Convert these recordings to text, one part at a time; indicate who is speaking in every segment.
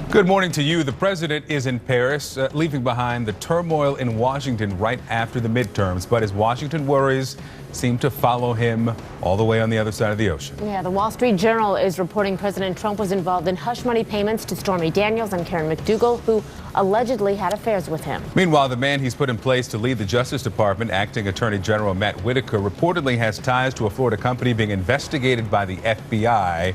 Speaker 1: Good morning to you. The president is in Paris, leaving behind the turmoil in Washington right after the midterms. But his Washington worries seem to follow him all the way on the other side of the ocean.
Speaker 2: Yeah, the Wall Street Journal is reporting President Trump was involved in hush money payments to Stormy Daniels and Karen McDougal, who allegedly had affairs with him.
Speaker 1: Meanwhile, the man he's put in place to lead the Justice Department, Acting Attorney General Matt Whitaker, reportedly has ties to a Florida company being investigated by the FBI.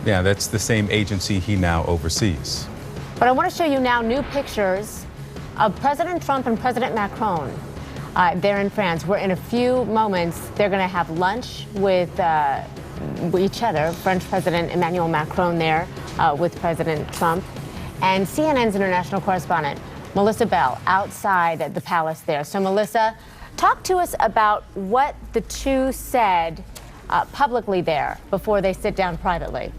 Speaker 1: Yeah, that's the same agency he now oversees.
Speaker 2: But I want to show you now new pictures of President Trump and President Macron. They're in France, where in a few moments they're going to have lunch with each other. French President Emmanuel Macron there with President Trump. And CNN's international correspondent, Melissa Bell, outside the palace there. So, Melissa, talk to us about what the two said publicly there before they sit down privately.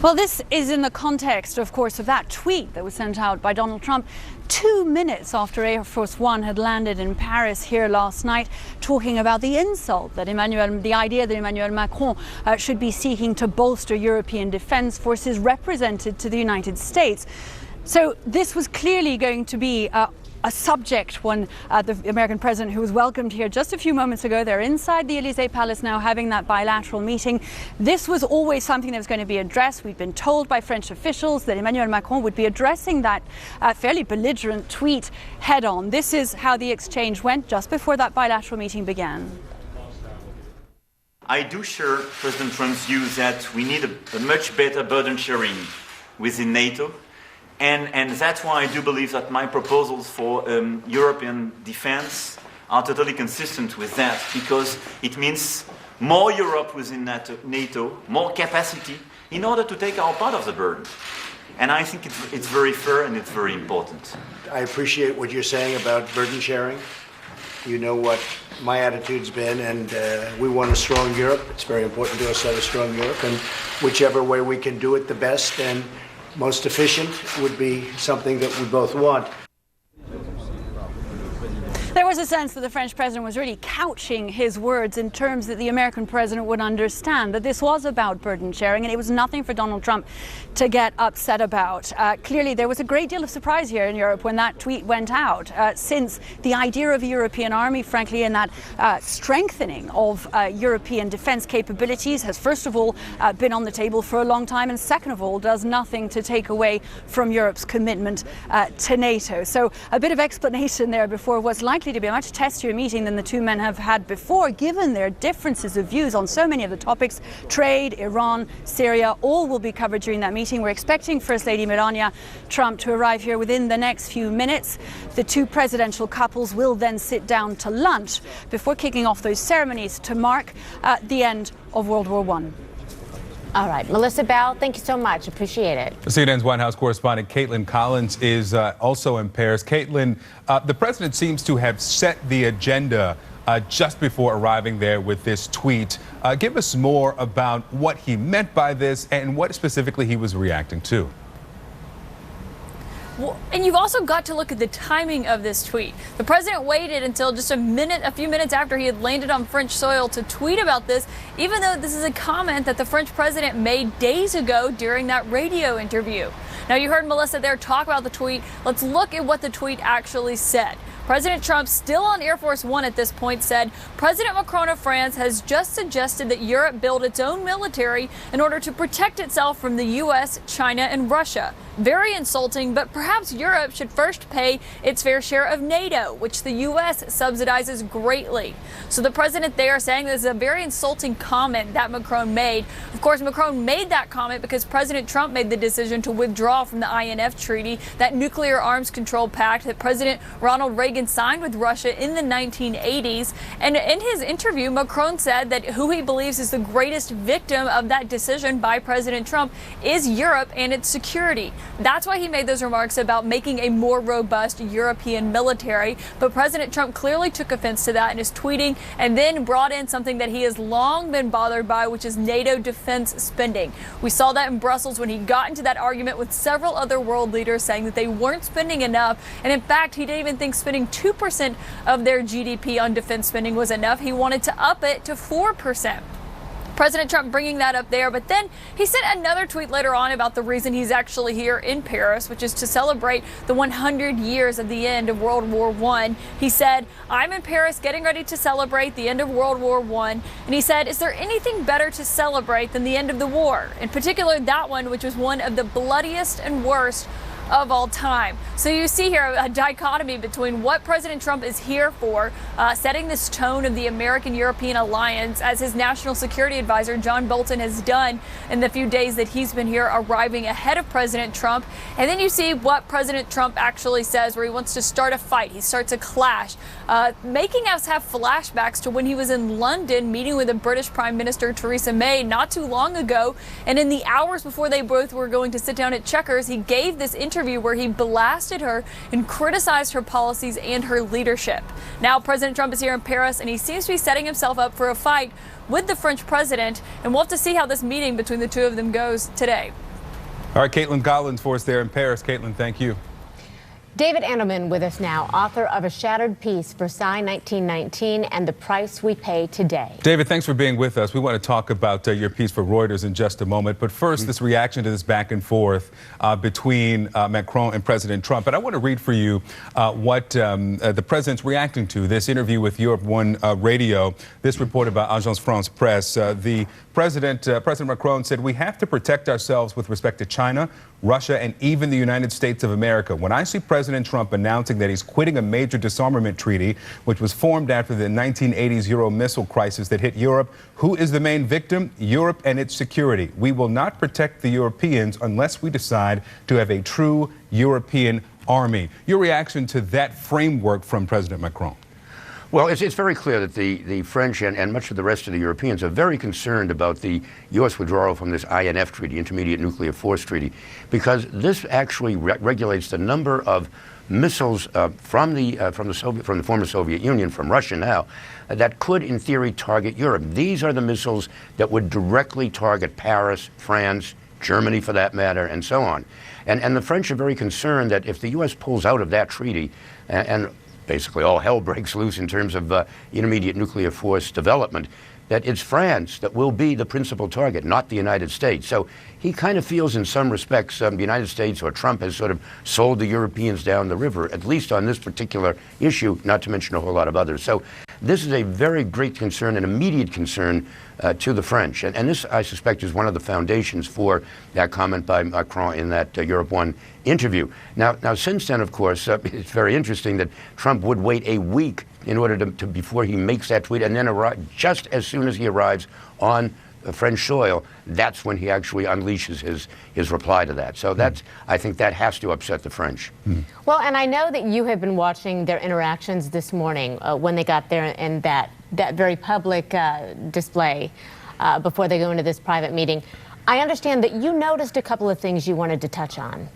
Speaker 3: Well, this is in the context, of course, of that tweet that was sent out by Donald Trump 2 minutes after Air Force One had landed in Paris here last night, talking about the insult that the idea that Emmanuel Macron should be seeking to bolster European defense forces represented to the United States. So this was clearly going to be a subject when the American president, who was welcomed here just a few moments ago, they're inside the Elysee Palace now having that bilateral meeting. This was always something that was going to be addressed. We've been told by French officials that Emmanuel Macron would be addressing that fairly belligerent tweet head on. This is how the exchange went just before that bilateral meeting began.
Speaker 4: I do share President Trump's view that we need a much better burden sharing within NATO. And that's why I do believe that my proposals for European defense are totally consistent with that, because it means more Europe within NATO, more capacity in order to take our part of the burden. And I think it's very fair and it's very important.
Speaker 5: I appreciate what you're saying about burden sharing. You know what my attitude's been, and we want a strong Europe. It's very important to us to have a strong Europe, and whichever way we can do it the best and most efficient would be something that we both want.
Speaker 3: There was a sense that the French president was really couching his words in terms that the American president would understand, that this was about burden sharing, and it was nothing for Donald Trump to get upset about. Clearly, there was a great deal of surprise here in Europe when that tweet went out, since the idea of a European army, frankly, and that strengthening of European defense capabilities has, first of all, been on the table for a long time, and second of all, does nothing to take away from Europe's commitment to NATO. So a bit of explanation there before what's likely to be a much testier meeting than the two men have had before, given their differences of views on so many of the topics. Trade, Iran, Syria, all will be covered during that meeting. We're expecting First Lady Melania Trump to arrive here within the next few minutes. The two presidential couples will then sit down to lunch before kicking off those ceremonies to mark the end of World War I.
Speaker 2: All right, Melissa Bell, thank you so much. Appreciate it.
Speaker 1: CNN's White House correspondent Caitlin Collins is also in Paris. Caitlin, the president seems to have set the agenda just before arriving there with this tweet. Give us more about what he meant by this and what specifically he was reacting to.
Speaker 6: Well, and you've also got to look at the timing of this tweet. The president waited until just a few minutes after he had landed on French soil to tweet about this, even though this is a comment that the French president made days ago during that radio interview. Now, you heard Melissa there talk about the tweet. Let's look at what the tweet actually said. President Trump, still on Air Force One at this point, said, President Macron of France has just suggested that Europe build its own military in order to protect itself from the U.S., China, and Russia. Very insulting, but perhaps Europe should first pay its fair share of NATO, which the U.S. subsidizes greatly. So the president there saying this is a very insulting comment that Macron made. Of course, Macron made that comment because President Trump made the decision to withdraw from the INF Treaty, that nuclear arms control pact that President Ronald Reagan signed with Russia in the 1980s. And in his interview, Macron said that who he believes is the greatest victim of that decision by President Trump is Europe and its security. That's why he made those remarks about making a more robust European military. But President Trump clearly took offense to that in his tweeting, and then brought in something that he has long been bothered by, which is NATO defense spending. We saw that in Brussels when he got into that argument with several other world leaders saying that they weren't spending enough. And in fact, he didn't even think spending 2% of their GDP on defense spending was enough. He wanted to up it to 4%. President Trump bringing that up there. But then he sent another tweet later on about the reason he's actually here in Paris, which is to celebrate the 100 years of the end of World War I. He said, "I'm in Paris getting ready to celebrate the end of World War I." And he said, "Is there anything better to celebrate than the end of the war? In particular, that one, which was one of the bloodiest and worst of all time." So you see here a dichotomy between what President Trump is here for, setting this tone of the American-European alliance, as his national security advisor John Bolton has done in the few days that he's been here, arriving ahead of President Trump. And then you see what President Trump actually says, where he wants to start a fight. He starts a clash, making us have flashbacks to when he was in London meeting with the British Prime Minister Theresa May not too long ago. And in the hours before they both were going to sit down at Chequers, he gave this interview where he blasted her and criticized her policies and her leadership. Now President Trump is here in Paris, and he seems to be setting himself up for a fight with the French president, and we'll have to see how this meeting between the two of them goes today.
Speaker 1: All right, Caitlin Collins for us there in Paris. Caitlin, thank you.
Speaker 2: David Andelman with us now, author of A Shattered Peace, Versailles 1919 and the Price We Pay Today.
Speaker 1: David, thanks for being with us. We want to talk about your piece for Reuters in just a moment. But first, this reaction to this back and forth between Macron and President Trump. And I want to read for you what the president's reacting to, this interview with Europe One Radio, this report about Agence France Presse. President Macron said, "We have to protect ourselves with respect to China, Russia, and even the United States of America. When I see President Trump announcing that he's quitting a major disarmament treaty, which was formed after the 1980s Euro missile crisis that hit Europe, who is the main victim? Europe and its security. We will not protect the Europeans unless we decide to have a true European army." Your reaction to that framework from President Macron?
Speaker 7: Well, it's very clear that the French and much of the rest of the Europeans are very concerned about the U.S. withdrawal from this INF treaty, Intermediate Nuclear Force Treaty, because this actually regulates the number of missiles from the former Soviet Union, from Russia now, that could, in theory, target Europe. These are the missiles that would directly target Paris, France, Germany, for that matter, and so on. And the French are very concerned that if the U.S. pulls out of that treaty and basically all hell breaks loose in terms of intermediate nuclear force development, that it's France that will be the principal target, not the United States. So he kind of feels in some respects the United States, or Trump, has sort of sold the Europeans down the river, at least on this particular issue, not to mention a whole lot of others. So this is a very great concern, an immediate concern to the French. And this, I suspect, is one of the foundations for that comment by Macron in that Europe One interview. Now, since then, of course, it's very interesting that Trump would wait a week in order to before he makes that tweet, and then just as soon as he arrives on French soil, that's when he actually unleashes his reply to that. So that's, I think that has to upset the French.
Speaker 2: Well, and I know that you have been watching their interactions this morning when they got there in that very public display before they go into this private meeting. I understand that you noticed a couple of things you wanted to touch on.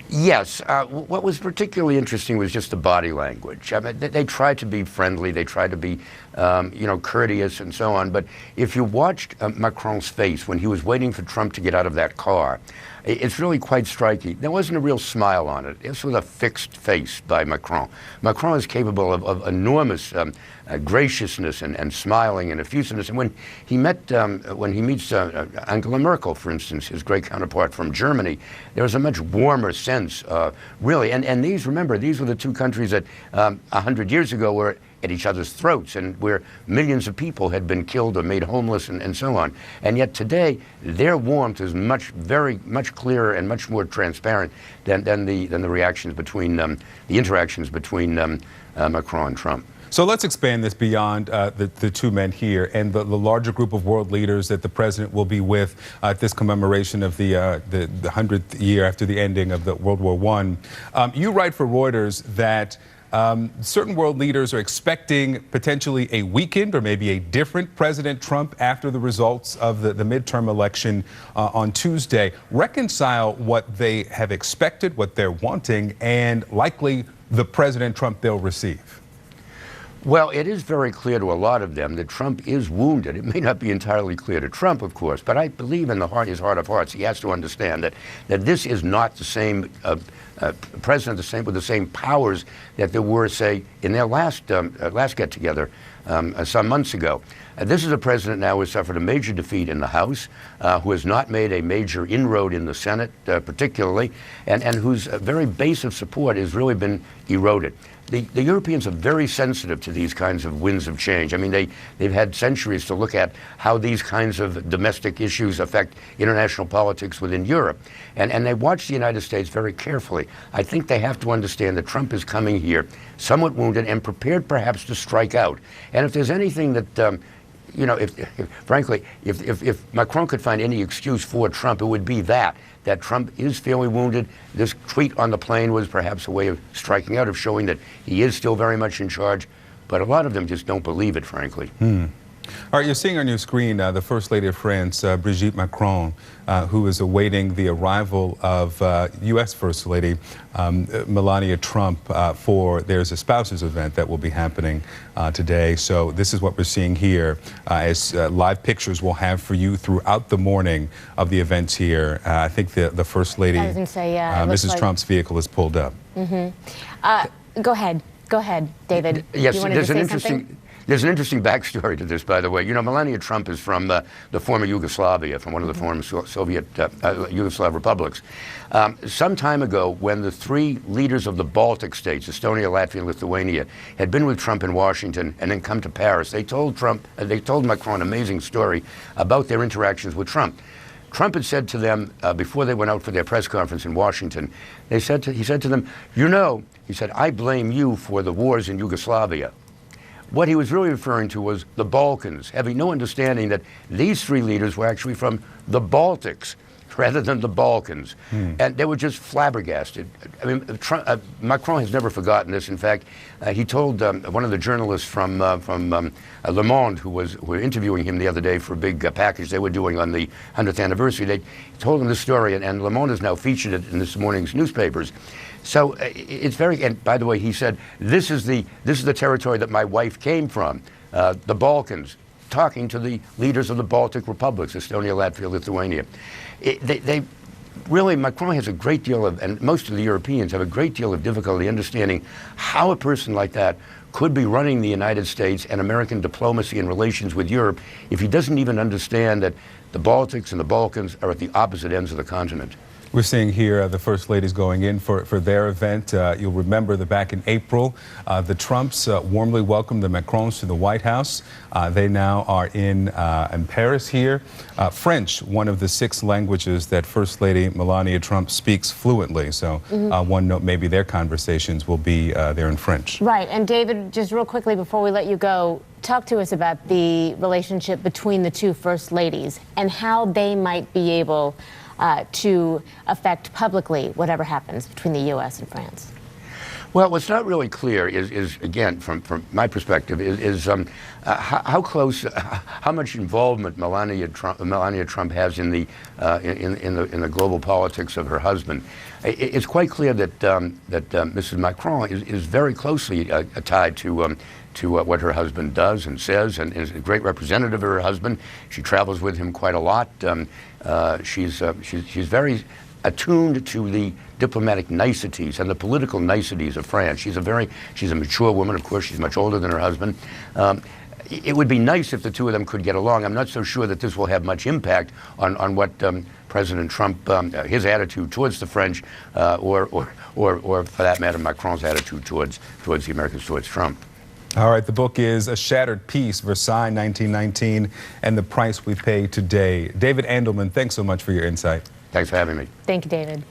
Speaker 7: Yes. What was particularly interesting was just the body language. I mean, they tried to be friendly. They tried to be, courteous and so on. But if you watched Macron's face when he was waiting for Trump to get out of that car, it's really quite striking. There wasn't a real smile on it. This was a fixed face by Macron. Macron is capable of enormous graciousness and smiling and effusiveness. And when he meets Angela Merkel, for instance, his great counterpart from Germany, there was a much warmer sense, really. And these were the two countries that 100 years ago were at each other's throats, and where millions of people had been killed or made homeless and so on. And yet today, their warmth is very much clearer and much more transparent than the reactions between the interactions between Macron and Trump.
Speaker 1: So let's expand this beyond the two men here and the larger group of world leaders that the president will be with at this commemoration of the 100th year after the ending of the World War I. You write for Reuters that certain world leaders are expecting potentially a weakened or maybe a different President Trump after the results of the midterm election on Tuesday. Reconcile what they have expected, what they're wanting, and likely the President Trump they'll receive.
Speaker 7: Well, it is very clear to a lot of them that Trump is wounded. It may not be entirely clear to Trump, of course, but I believe in his heart of hearts, he has to understand that this is not the same president with the same powers that there were, say, in their last get-together some months ago. This is a president now who has suffered a major defeat in the House, who has not made a major inroad in the Senate, particularly, and whose very base of support has really been eroded. The Europeans are very sensitive to these kinds of winds of change. I mean, they've had centuries to look at how these kinds of domestic issues affect international politics within Europe. And they watch the United States very carefully. I think they have to understand that Trump is coming here somewhat wounded and prepared perhaps to strike out. And if there's anything that, you know, frankly, if Macron could find any excuse for Trump, it would be that Trump is fairly wounded. This tweet on the plane was perhaps a way of striking out, of showing that he is still very much in charge. But a lot of them just don't believe it, frankly.
Speaker 1: All right, you're seeing on your screen the First Lady of France, Brigitte Macron, who is awaiting the arrival of U.S. First Lady Melania Trump there's a spouses event that will be happening today. So this is what we're seeing here as live pictures we'll have for you throughout the morning of the events here. I think the First Lady, Mrs. Trump's vehicle is pulled up.
Speaker 2: Go ahead, David.
Speaker 7: Yes,
Speaker 2: you wanted to say something?
Speaker 7: There's an interesting backstory to this, by the way. You know, Melania Trump is from the former Yugoslavia, from one of the former Soviet Yugoslav republics. Some time ago, when the three leaders of the Baltic states, Estonia, Latvia, and Lithuania, had been with Trump in Washington and then come to Paris, they told Macron an amazing story about their interactions with Trump. Trump had said to them before they went out for their press conference in Washington, he said to them, you know, he said, I blame you for the wars in Yugoslavia. What he was really referring to was the Balkans, having no understanding that these three leaders were actually from the Baltics rather than the Balkans. And they were just flabbergasted. I mean, Macron has never forgotten this. In fact, he told one of the journalists from Le Monde, who were interviewing him the other day for a big package they were doing on the 100th anniversary, they told him this story, and Le Monde has now featured it in this morning's newspapers. So it's very, and by the way, he said, this is the territory that my wife came from, the Balkans, talking to the leaders of the Baltic republics, Estonia, Latvia, Lithuania. They really, Macron has a great deal of, and most of the Europeans have a great deal of difficulty understanding how a person like that could be running the United States and American diplomacy and relations with Europe if he doesn't even understand that the Baltics and the Balkans are at the opposite ends of the continent.
Speaker 1: We're seeing here the First Ladies going in for their event. You'll remember that back in April, the Trumps warmly welcomed the Macrons to the White House. They now are in Paris here. French, one of the 6 languages that First Lady Melania Trump speaks fluently. So one note, maybe their conversations will be there in French.
Speaker 2: Right. And David, just real quickly before we let you go, talk to us about the relationship between the two First Ladies and how they might be able to affect publicly whatever happens between the U.S. and France.
Speaker 7: Well, what's not really clear is again, from my perspective, is how close, how much involvement Melania Trump has in the global politics of her husband. It's quite clear that Mrs. Macron is very closely tied to what her husband does and says, and is a great representative of her husband. She travels with him quite a lot. She's very attuned to the diplomatic niceties and the political niceties of France. She's a mature woman. Of course, she's much older than her husband. It would be nice if the two of them could get along. I'm not so sure that this will have much impact on what President Trump, his attitude towards the French, or for that matter, Macron's attitude towards the Americans, towards Trump.
Speaker 1: All right, the book is A Shattered Peace, Versailles 1919, and the Price We Pay Today. David Andelman, thanks so much for your insight.
Speaker 7: Thanks for having me.
Speaker 2: Thank you, David.